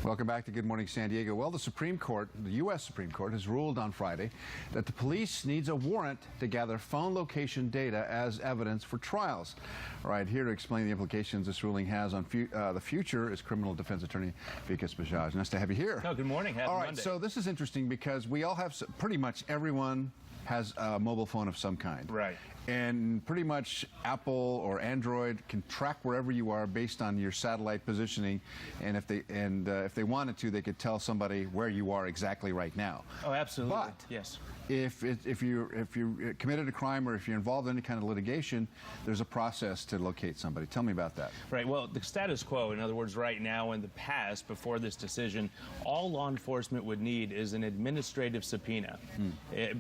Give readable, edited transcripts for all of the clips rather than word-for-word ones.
Welcome back to Good Morning San Diego. Well, the Supreme Court, the U.S. Supreme Court, has ruled on Friday that the police needs a warrant to gather phone location data as evidence for trials. All right, here to explain the implications this ruling has on the future is criminal defense attorney Vikas Bajaj. Nice to have you here. Oh, good morning. Happy All right, Monday. so this is interesting because we all have, pretty much everyone has a mobile phone of some kind. Right. And pretty much Apple or Android can track wherever you are based on your satellite positioning, and if they wanted to, they could tell somebody where you are exactly right now. Oh, absolutely. But yes. If you committed a crime or if you're involved in any kind of litigation, there's a process to locate somebody. Tell me about that. Right. Well, the status quo, in other words, right now, in the past, before this decision, all law enforcement would need is an administrative subpoena.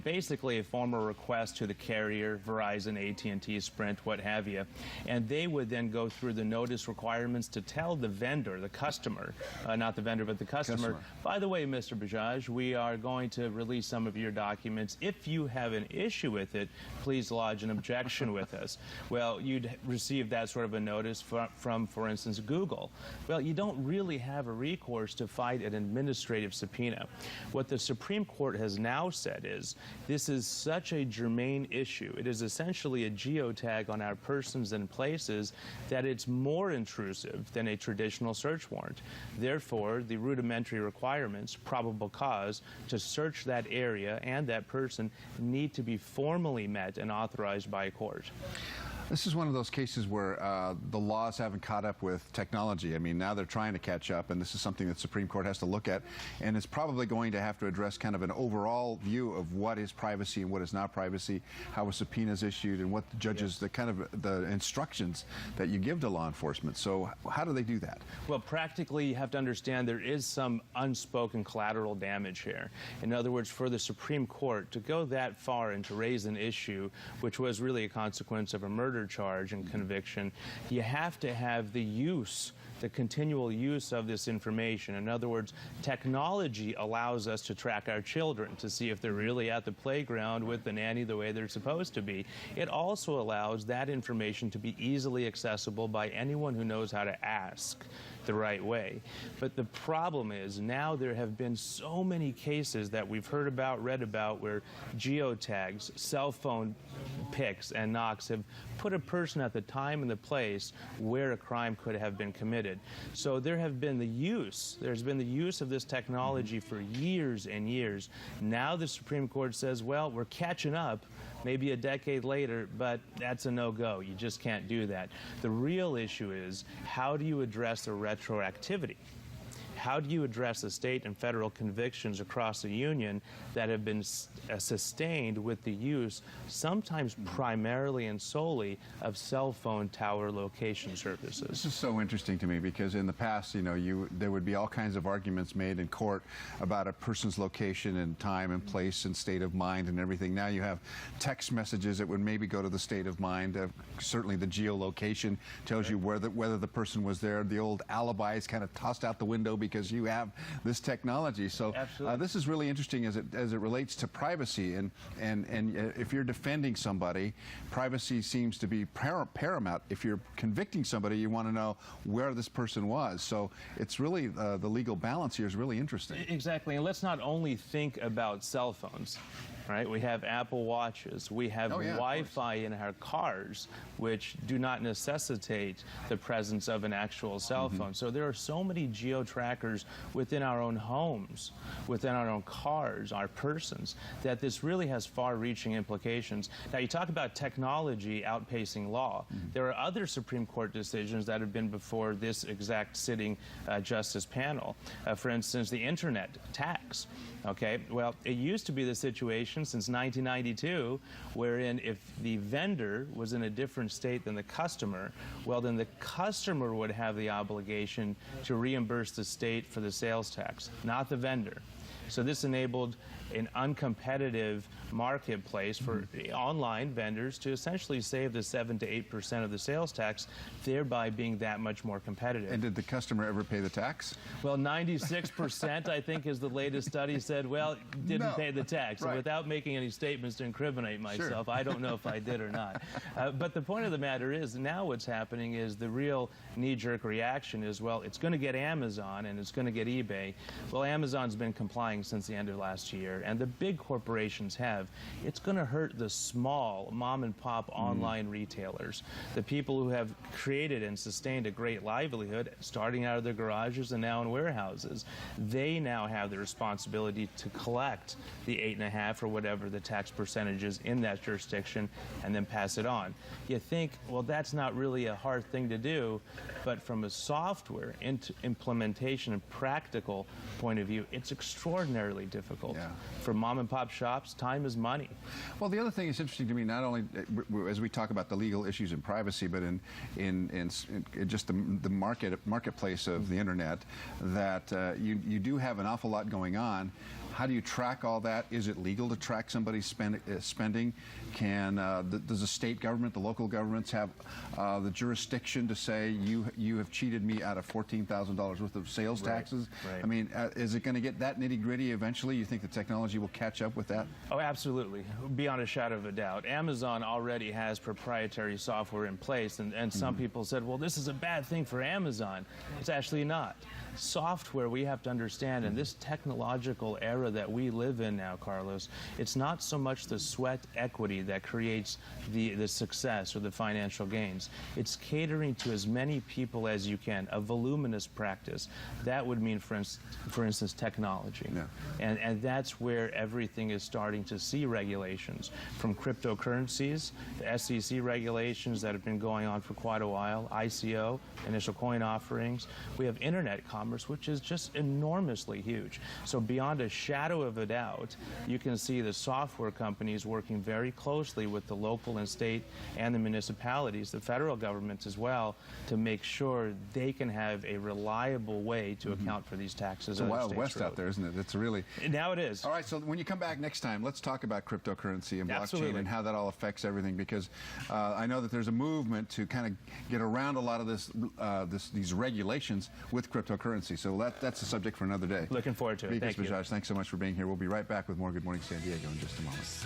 Basically, a formal request to the carrier, Verizon, AT&T, Sprint, what have you, and they would then go through the notice requirements to tell the vendor, the customer, not the vendor, but the customer, by the way, Mr. Bajaj, we are going to release some of your documents. If you have an issue with it, please lodge an objection with us. Well, you'd receive that sort of a notice from, for instance, Google. Well, you don't really have a recourse to fight an administrative subpoena. What the Supreme Court has now said is this is such a germane issue. It is essentially a geotag on our persons and places that it's more intrusive than a traditional search warrant. Therefore, the rudimentary requirements, probable cause, to search that area and that person need to be formally met and authorized by a court. This is one of those cases where the laws haven't caught up with technology. I mean, now they're trying to catch up, and this is something that the Supreme Court has to look at, and it's probably going to have to address kind of an overall view of what is privacy and what is not privacy, how a subpoena is issued, and what the judges, the kind of the instructions that you give to law enforcement. So how do they do that? Well, practically, you have to understand there is some unspoken collateral damage here. In other words, for the Supreme Court to go that far and to raise an issue, which was really a consequence of a murder charge and conviction, you have to have the continual use of this information. In other words, technology allows us to track our children to see if they're really at the playground with the nanny the way they're supposed to be. It also allows that information to be easily accessible by anyone who knows how to ask the right way. But the problem is now there have been so many cases that we've heard about, read about, where geotags, cell phone pics, and knocks have put a person at the time and the place where a crime could have been committed. So there's been the use of this technology for years and years. Now the Supreme Court says, well, we're catching up maybe a decade later, but that's a no-go. You just can't do that. The real issue is, how do you address the retroactivity? How do you address the state and federal convictions across the union that have been sustained with the use, sometimes primarily and solely, of cell phone tower location services? This is so interesting to me because in the past, you know, there would be all kinds of arguments made in court about a person's location and time and place and state of mind and everything. Now you have text messages that would maybe go to the state of mind. Certainly the geolocation tells you whether the person was there. The old alibi is kind of tossed out the window because you have this technology. So this is really interesting as it relates to privacy, and if you're defending somebody, privacy seems to be paramount. If you're convicting somebody, you want to know where this person was. So it's really the legal balance here is really interesting. Exactly, and let's not only think about cell phones. Right? We have Apple Watches. We have Wi-Fi in our cars, which do not necessitate the presence of an actual cell phone. So there are so many geo-trackers within our own homes, within our own cars, our persons, that this really has far-reaching implications. Now, you talk about technology outpacing law. There are other Supreme Court decisions that have been before this exact sitting justice panel. For instance, the Internet tax. Okay, well, it used to be the situation since 1992 wherein if the vendor was in a different state than the customer, well, then the customer would have the obligation to reimburse the state for the sales tax, not the vendor. So this enabled an uncompetitive marketplace for online vendors to essentially save the 7 to 8% of the sales tax, thereby being that much more competitive. And did the customer ever pay the tax? Well, 96%, I think, is the latest study said, well, didn't pay the tax. Right. So without making any statements to incriminate myself, Sure. I don't know if I did or not. But the point of the matter is, now what's happening is the real knee-jerk reaction is, well, it's going to get Amazon and it's going to get eBay. Well, Amazon's been complying since the end of last year, and the big corporations have. It's going to hurt the small mom-and-pop online retailers, the people who have created and sustained a great livelihood, starting out of their garages and now in warehouses. They now have the responsibility to collect the 8.5% or whatever the tax percentage is in that jurisdiction and then pass it on. You think, well, that's not really a hard thing to do, but from a software implementation and practical point of view, it's extraordinarily difficult. Yeah. For mom and pop shops, time is money. Well, the other thing that's interesting to me, not only as we talk about the legal issues in privacy, but in just the marketplace of the internet, that you do have an awful lot going on. How do you track all that? Is it legal to track somebody's spending? Does the state government, the local governments have the jurisdiction to say you have cheated me out of $14,000 worth of sales taxes? Right. I mean, is it going to get that nitty-gritty eventually? You think the technology will catch up with that? Oh, absolutely, beyond a shadow of a doubt. Amazon already has proprietary software in place, and some people said, well, this is a bad thing for Amazon. It's actually not. Software, we have to understand, in this technological era that we live in now, Carlos, it's not so much the sweat equity that creates the success or the financial gains. It's catering to as many people as you can, a voluminous practice. That would mean, for instance, technology. Yeah. And that's where everything is starting to see regulations, from cryptocurrencies, the SEC regulations that have been going on for quite a while, ICO, initial coin offerings. We have internet commerce, which is just enormously huge. So beyond a shadow of a doubt, you can see the software companies working very closely with the local and state and the municipalities, the federal governments as well, to make sure they can have a reliable way to account for these taxes. It's a Wild West out there, isn't it? It's really... Now it is. All right, so when you come back next time, let's talk about cryptocurrency and blockchain. Absolutely. And how that all affects everything, because I know that there's a movement to kind of get around a lot of these regulations with cryptocurrency. So that's a subject for another day. Looking forward to it. Vikas Thank you. Bajaj, thanks so much for being here. We'll be right back with more Good Morning San Diego in just a moment.